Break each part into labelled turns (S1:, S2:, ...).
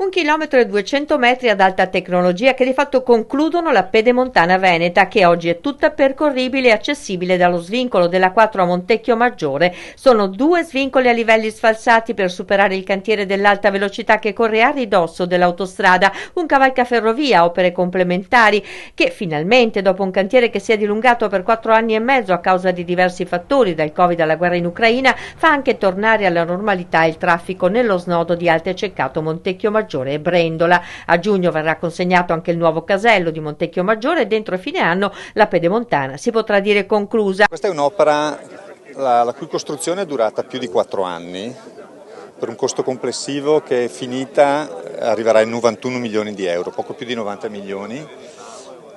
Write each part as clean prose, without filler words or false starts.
S1: 1,2 km ad alta tecnologia che di fatto concludono la Pedemontana Veneta, che oggi è tutta percorribile e accessibile dallo svincolo della 4 a Montecchio Maggiore. Sono 2 svincoli a livelli sfalsati per superare il cantiere dell'alta velocità che corre a ridosso dell'autostrada, un cavalcaferrovia, opere complementari che finalmente, dopo un cantiere che si è dilungato per 4 anni e mezzo a causa di diversi fattori, dal Covid alla guerra in Ucraina, fa anche tornare alla normalità il traffico nello snodo di Alte Ceccato, Montecchio Maggiore e Brendola. A giugno verrà consegnato anche il nuovo casello di Montecchio Maggiore e dentro fine anno la Pedemontana si potrà dire conclusa.
S2: Questa è un'opera la cui costruzione è durata più di 4 anni, per un costo complessivo che è finita arriverà ai 91 milioni di euro, poco più di 90 milioni.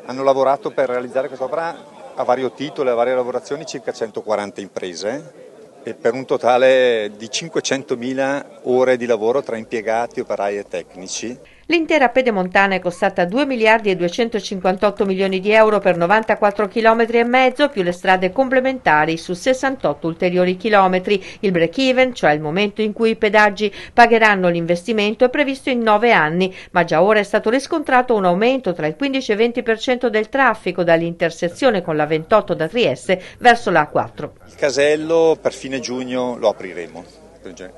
S2: Hanno lavorato per realizzare quest'opera a vario titolo, a varie lavorazioni, circa 140 imprese, e per un totale di 500.000 ore di lavoro tra impiegati, operai e tecnici.
S1: L'intera Pedemontana è costata 2 miliardi e 258 milioni di euro per 94 chilometri e mezzo, più le strade complementari su 68 ulteriori chilometri. Il break-even, cioè il momento in cui i pedaggi pagheranno l'investimento, è previsto in 9 anni, ma già ora è stato riscontrato un aumento tra il 15 e il 20% del traffico dall'intersezione con la 28 da Trieste verso la A4.
S2: Il casello per fine giugno lo apriremo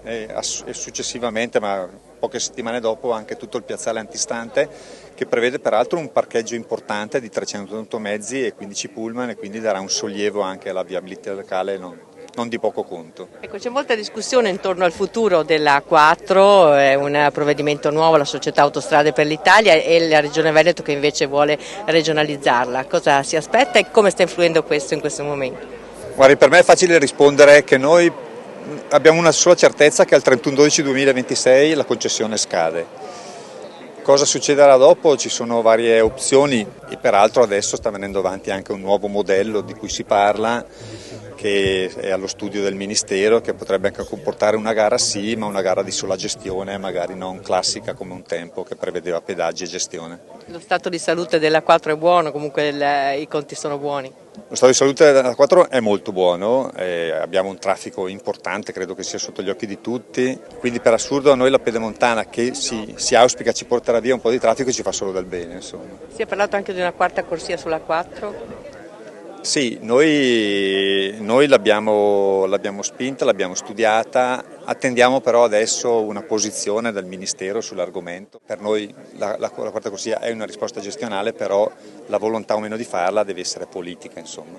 S2: e successivamente, ma poche settimane dopo, anche tutto il piazzale antistante, che prevede peraltro un parcheggio importante di 300 automezzi e 15 pullman, e quindi darà un sollievo anche alla viabilità locale non di poco conto.
S3: Ecco, c'è molta discussione intorno al futuro della A4, è un provvedimento nuovo, la società Autostrade per l'Italia e la Regione Veneto che invece vuole regionalizzarla. Cosa si aspetta e come sta influendo questo in questo momento?
S2: Guardi, per me è facile rispondere che noi abbiamo una sola certezza, che al 31/12/2026 la concessione scade. Cosa succederà dopo? Ci sono varie opzioni e peraltro adesso sta venendo avanti anche un nuovo modello di cui si parla, che è allo studio del Ministero, che potrebbe anche comportare una gara sì, ma una gara di sola gestione, magari non classica come un tempo che prevedeva pedaggi e gestione.
S3: Lo stato di salute della 4 è buono, comunque i conti sono buoni?
S2: Lo stato di salute della 4 è molto buono, abbiamo un traffico importante, credo che sia sotto gli occhi di tutti, quindi per assurdo a noi la Pedemontana, che si auspica ci porterà via un po' di traffico, ci fa solo del bene, insomma.
S3: Si è parlato anche di una quarta corsia sulla 4?
S2: Sì, noi l'abbiamo spinta, l'abbiamo studiata, attendiamo però adesso una posizione del Ministero sull'argomento. Per noi la quarta corsia è una risposta gestionale, però la volontà o meno di farla deve essere politica, insomma.